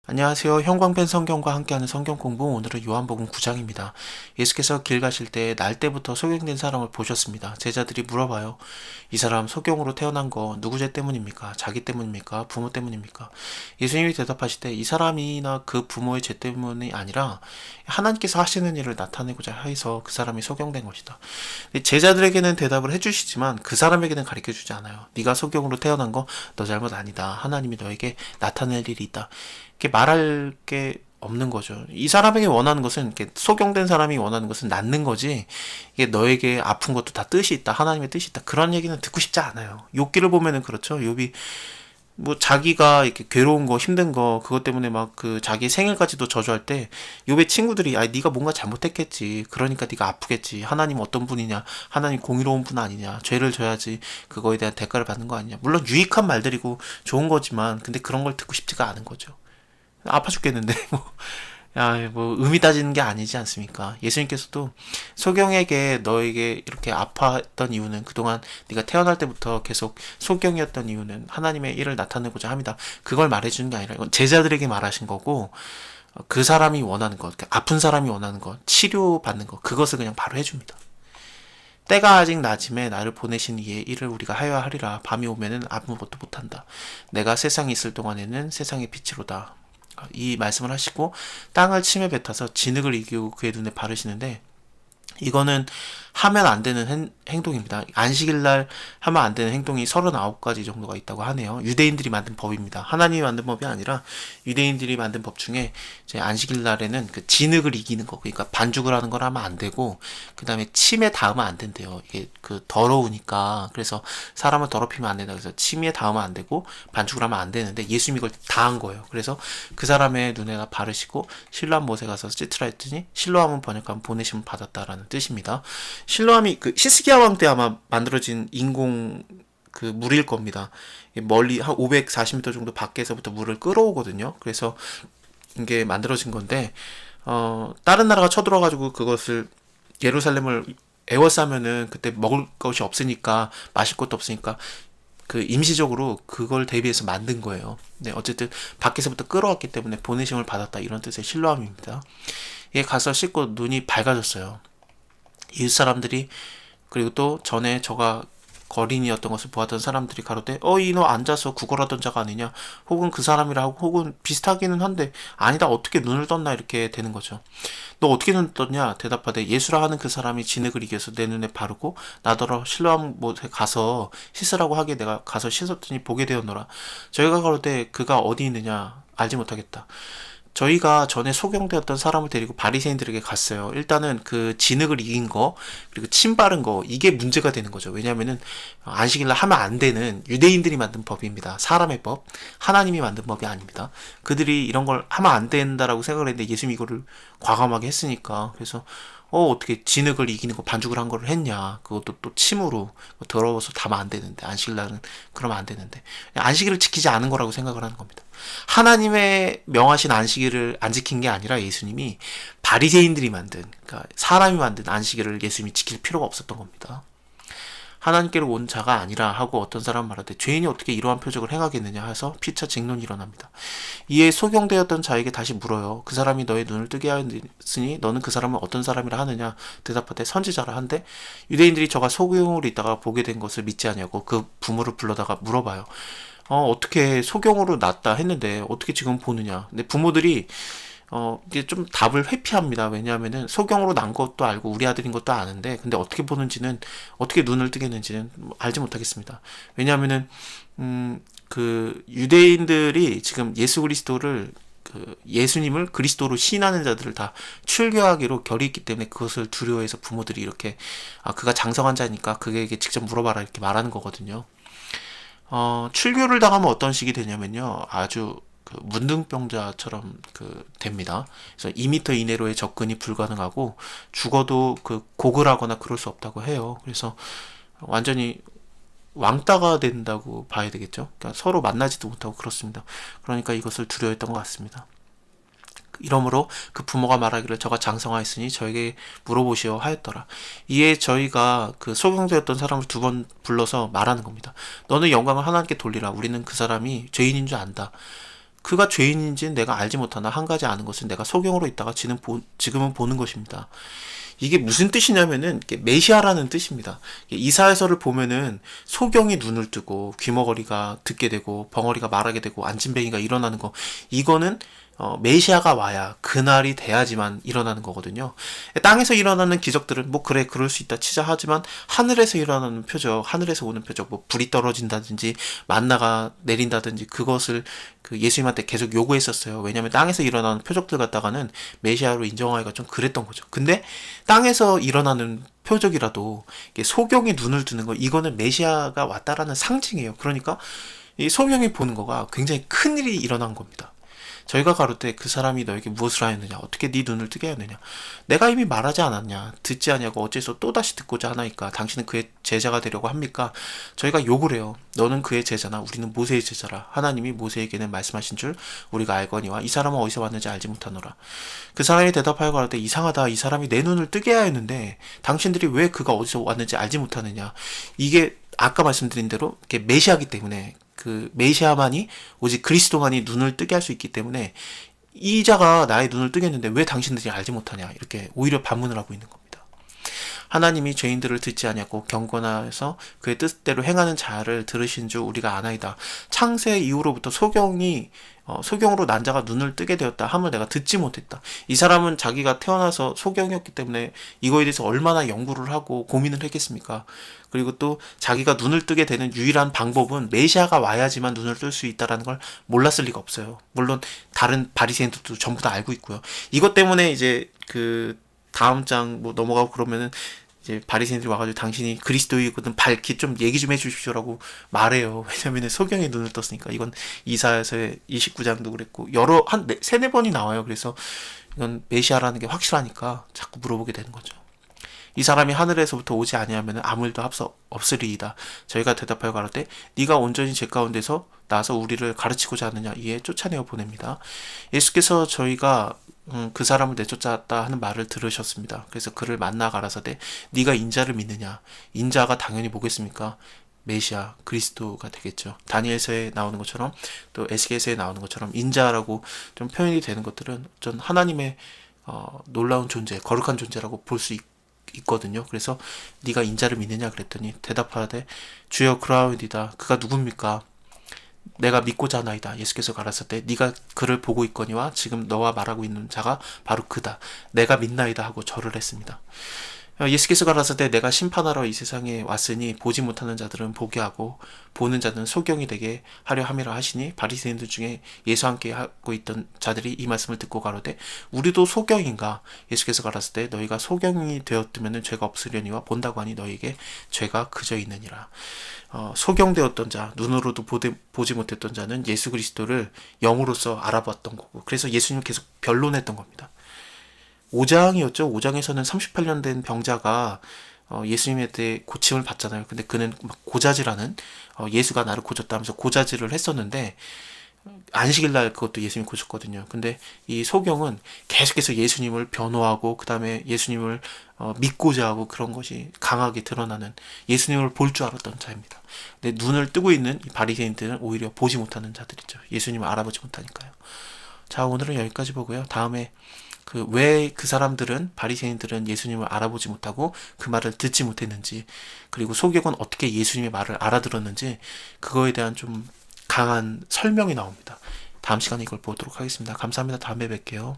안녕하세요. 형광펜 성경과 함께하는 성경 공부, 오늘은 요한복음 9장입니다. 예수께서 길 가실 때 날 때부터 소경된 사람을 보셨습니다. 제자들이 물어봐요. 이 사람 소경으로 태어난 거 누구 죄 때문입니까? 자기 때문입니까? 부모 때문입니까? 예수님이 대답하실 때 이 사람이나 그 부모의 죄 때문이 아니라 하나님께서 하시는 일을 나타내고자 해서 그 사람이 소경된 것이다. 제자들에게는 대답을 해주시지만 그 사람에게는 가르쳐주지 않아요. 네가 소경으로 태어난 거 너 잘못 아니다. 하나님이 너에게 나타낼 일이 있다. 이렇게 말할 게 없는 거죠. 이 사람에게 원하는 것은, 이렇게 소경된 사람이 원하는 것은 낫는 거지, 이게 너에게 아픈 것도 다 뜻이 있다, 하나님의 뜻이 있다, 그런 얘기는 듣고 싶지 않아요. 욥기를 보면은 그렇죠. 욥이 뭐 자기가 이렇게 괴로운 거, 힘든 거, 그것 때문에 막 그 자기 생일까지도 저주할 때 욥의 친구들이, 아, 네가 뭔가 잘못했겠지, 그러니까 네가 아프겠지, 하나님 어떤 분이냐, 하나님 공의로운 분 아니냐, 죄를 져야지 그거에 대한 대가를 받는 거 아니냐. 물론 유익한 말들이고 좋은 거지만, 근데 그런 걸 듣고 싶지가 않은 거죠. 아파 죽겠는데 뭐. 야, 뭐 의미 따지는 게 아니지 않습니까? 예수님께서도 소경에게 너에게 이렇게 아파했던 이유는, 그동안 네가 태어날 때부터 계속 소경이었던 이유는 하나님의 일을 나타내고자 합니다. 그걸 말해주는 게 아니라 이건 제자들에게 말하신 거고, 그 사람이 원하는 것, 아픈 사람이 원하는 것, 치료받는 것, 그것을 그냥 바로 해줍니다. 때가 아직 낮음에 나를 보내신 이의 일을 우리가 하여야 하리라. 밤이 오면은 아무것도 못한다. 내가 세상에 있을 동안에는 세상의 빛이로다. 이 말씀을 하시고 땅을 침에 뱉어서 진흙을 이기고 그의 눈에 바르시는데, 이거는 하면 안 되는 행동입니다. 안식일날 하면 안 되는 행동이 39가지 정도가 있다고 하네요. 유대인들이 만든 법입니다. 하나님이 만든 법이 아니라 유대인들이 만든 법 중에, 이제 안식일날에는 그 진흙을 이기는 거, 그러니까 반죽을 하는 걸 하면 안 되고, 그 다음에 침에 닿으면 안 된대요. 이게 그 더러우니까. 그래서 사람을 더럽히면 안 된다. 그래서 침에 닿으면 안 되고 반죽을 하면 안 되는데, 예수님이 이걸 다 한 거예요. 그래서 그 사람의 눈에다 바르시고 실로암 못에 가서 찌트라 했더니, 실로암은 번역하면 보내심을 받았다라는 뜻입니다. 실로암이 그 히스기야 왕 때 아마 만들어진 인공 그 물일 겁니다. 멀리 한 540m 정도 밖에서부터 물을 끌어오거든요. 그래서 이게 만들어진 건데, 다른 나라가 쳐들어가지고 그것을, 예루살렘을 에워싸면은 그때 먹을 것이 없으니까, 마실 것도 없으니까 그 임시적으로 그걸 대비해서 만든 거예요. 네, 어쨌든 밖에서부터 끌어왔기 때문에 보내심을 받았다, 이런 뜻의 실로암입니다. 얘 가서 씻고 눈이 밝아졌어요. 이웃 사람들이, 그리고 또 전에 저가 거린이었던 것을 보았던 사람들이 가로되, 이 너 앉아서 구걸하던 자가 아니냐, 혹은 그 사람이라 하고, 혹은 비슷하기는 한데 아니다, 어떻게 눈을 떴나, 이렇게 되는 거죠. 너 어떻게 눈을 떴냐? 대답하되, 예수라 하는 그 사람이 진흙을 이겨서 내 눈에 바르고 나더러 실로암 못에 가서 씻으라고 하기에 내가 가서 씻었더니 보게 되었노라. 저희가 가로되, 그가 어디 있느냐 알지 못하겠다. 저희가 전에 소경되었던 사람을 데리고 바리새인들에게 갔어요. 일단은 그 진흙을 이긴 거, 그리고 침 바른 거, 이게 문제가 되는 거죠. 왜냐하면은 안식일날 하면 안 되는 유대인들이 만든 법입니다. 사람의 법, 하나님이 만든 법이 아닙니다. 그들이 이런 걸 하면 안 된다라고 생각을 했는데, 예수님이 이거를 과감하게 했으니까. 그래서 어떻게 진흙을 이기는 거, 반죽을 한 거를 했냐, 그것도 또 침으로 더러워서 다면 안 되는데, 안식일날은 그러면 안 되는데, 안식일을 지키지 않은 거라고 생각을 하는 겁니다. 하나님의 명하신 안식일을 안 지킨 게 아니라, 예수님이 바리새인들이 만든, 그러니까 사람이 만든 안식일을 예수님이 지킬 필요가 없었던 겁니다. 하나님께로 온 자가 아니라 하고, 어떤 사람은 말하되, 죄인이 어떻게 이러한 표적을 행하겠느냐 해서 피차 쟁론이 일어납니다. 이에 소경되었던 자에게 다시 물어요. 그 사람이 너의 눈을 뜨게 하였으니 너는 그 사람을 어떤 사람이라 하느냐? 대답하되, 선지자라 한데, 유대인들이 저가 소경으로 있다가 보게 된 것을 믿지 않냐고 그 부모를 불러다가 물어봐요. 어떻게 소경으로 났다 했는데 어떻게 지금 보느냐? 근데 부모들이 이게 좀 답을 회피합니다. 왜냐하면은 소경으로 난 것도 알고 우리 아들인 것도 아는데, 근데 어떻게 보는지는, 어떻게 눈을 뜨겠는지는 알지 못하겠습니다. 왜냐하면은 그 유대인들이 지금 예수 그리스도를, 그 예수님을 그리스도로 시인하는 자들을 다 출교하기로 결이 있기 때문에, 그것을 두려워해서 부모들이 이렇게, 그가 장성한 자니까 그에게 직접 물어봐라, 이렇게 말하는 거거든요. 출교를 당하면 어떤 식이 되냐면요, 아주 그 문둥병자처럼 됩니다. 그래서 2m 이내로의 접근이 불가능하고, 죽어도 그 고글하거나 그럴 수 없다고 해요. 그래서 완전히 왕따가 된다고 봐야 되겠죠. 그러니까 서로 만나지도 못하고 그렇습니다. 그러니까 이것을 두려워했던 것 같습니다. 이러므로 그 부모가 말하기를, 저가 장성하였으니 저에게 물어보시오 하였더라. 이에 저희가 그 소경되었던 사람을 두 번 불러서 말하는 겁니다. 너는 영광을 하나님께 돌리라. 우리는 그 사람이 죄인인 줄 안다. 그가 죄인인지는 내가 알지 못하나 한 가지 아는 것은 내가 소경으로 있다가 지금은 보는 것입니다. 이게 무슨 뜻이냐면은 메시아라는 뜻입니다. 이사야서를 보면은 소경이 눈을 뜨고 귀머거리가 듣게 되고 벙어리가 말하게 되고 안진뱅이가 일어나는 거, 이거는 메시아가 와야, 그날이 돼야지만 일어나는 거거든요. 땅에서 일어나는 기적들은 뭐 그래 그럴 수 있다 치자 하지만, 하늘에서 일어나는 표적, 하늘에서 오는 표적, 뭐 불이 떨어진다든지 만나가 내린다든지, 그것을 그 예수님한테 계속 요구했었어요. 왜냐하면 땅에서 일어나는 표적들 갖다가는 메시아로 인정하기가 좀 그랬던 거죠. 근데 땅에서 일어나는 표적이라도 소경이 눈을 뜨는 거, 이거는 메시아가 왔다라는 상징이에요. 그러니까 이 소경이 보는 거가 굉장히 큰 일이 일어난 겁니다. 저희가 가로되 그 사람이 너에게 무엇을 하였느냐, 어떻게 네 눈을 뜨게 하였느냐, 내가 이미 말하지 않았냐, 듣지 아니하고 어째서 또다시 듣고자 하나이까, 당신은 그의 제자가 되려고 합니까? 저희가 욕을 해요. 너는 그의 제자나 우리는 모세의 제자라. 하나님이 모세에게는 말씀하신 줄 우리가 알거니와 이 사람은 어디서 왔는지 알지 못하노라. 그 사람이 대답하여 가로되 이상하다, 이 사람이 내 눈을 뜨게 하였는데 당신들이 왜 그가 어디서 왔는지 알지 못하느냐. 이게 아까 말씀드린 대로 메시아기 때문에, 그 메시아만이, 오직 그리스도만이 눈을 뜨게 할 수 있기 때문에 이 자가 나의 눈을 뜨게 했는데 왜 당신들이 알지 못하냐, 이렇게 오히려 반문을 하고 있는 겁니다. 하나님이 죄인들을 듣지 아니하고 경건하여서 그의 뜻대로 행하는 자를 들으신 줄 우리가 아나이다. 창세 이후로부터 소경으로 난 자가 눈을 뜨게 되었다 함을 내가 듣지 못했다. 이 사람은 자기가 태어나서 소경이었기 때문에 이거에 대해서 얼마나 연구를 하고 고민을 했겠습니까? 그리고 또 자기가 눈을 뜨게 되는 유일한 방법은 메시아가 와야지만 눈을 뜰 수 있다라는 걸 몰랐을 리가 없어요. 물론 다른 바리새인들도 전부 다 알고 있고요. 이것 때문에 이제 그 다음 장 뭐 넘어가고 그러면은 이제 바리새인들이 와가지고 당신이 그리스도이거든 밝히 좀 얘기 좀 해주십시오라고 말해요. 왜냐면은 소경의 눈을 떴으니까. 이건 이사야서의 29장도 그랬고 한 세네 번이 나와요. 그래서 이건 메시아라는 게 확실하니까 자꾸 물어보게 되는 거죠. 이 사람이 하늘에서부터 오지 아니하면 아무 일도 없으리이다. 저희가 대답하여 가로되 네가 온전히 제 가운데서 나서 우리를 가르치고자 하느냐, 이에 쫓아내어 보냅니다. 예수께서 저희가 그 사람을 내쫓았다 하는 말을 들으셨습니다. 그래서 그를 만나 가라사대 네가 인자를 믿느냐. 인자가 당연히 뭐겠습니까? 메시아, 그리스도가 되겠죠. 다니엘서에 나오는 것처럼 또 에스겔서에 나오는 것처럼 인자라고 좀 표현이 되는 것들은 전 하나님의 놀라운 존재, 거룩한 존재라고 볼 수 있거든요. 그래서 네가 인자를 믿느냐 그랬더니 대답하되 주여 그러하오이다. 그가 누굽니까? 내가 믿고자 하나이다. 예수께서 가라사대 네가 그를 보고 있거니와 지금 너와 말하고 있는 자가 바로 그다. 내가 믿나이다 하고 절을 했습니다. 예수께서 가라사대 내가 심판하러 이 세상에 왔으니 보지 못하는 자들은 보게 하고 보는 자들은 소경이 되게 하려 함이라 하시니, 바리새인들 중에 예수와 함께 하고 있던 자들이 이 말씀을 듣고 가로되 우리도 소경인가? 예수께서 가라사대 너희가 소경이 되었으면 죄가 없으려니와 본다고 하니 너희에게 죄가 그저 있느니라. 소경되었던 자, 눈으로도 보지 못했던 자는 예수 그리스도를 영으로서 알아봤던 거고, 그래서 예수님 계속 변론했던 겁니다. 5장이었죠. 5장에서는 38년 된 병자가 예수님에 대해 고침을 받잖아요. 근데 그는 막 고자질하는, 예수가 나를 고쳤다면서 고자질을 했었는데, 안식일 날 그것도 예수님이 고쳤거든요. 근데 이 소경은 계속해서 예수님을 변호하고 그 다음에 예수님을 믿고자 하고, 그런 것이 강하게 드러나는, 예수님을 볼 줄 알았던 자입니다. 근데 눈을 뜨고 있는 이 바리새인들은 오히려 보지 못하는 자들이죠. 예수님을 알아보지 못하니까요. 자, 오늘은 여기까지 보고요. 다음에 왜 그 사람들은, 바리새인들은 예수님을 알아보지 못하고 그 말을 듣지 못했는지, 그리고 소경은 어떻게 예수님의 말을 알아들었는지, 그거에 대한 좀 강한 설명이 나옵니다. 다음 시간에 이걸 보도록 하겠습니다. 감사합니다. 다음에 뵐게요.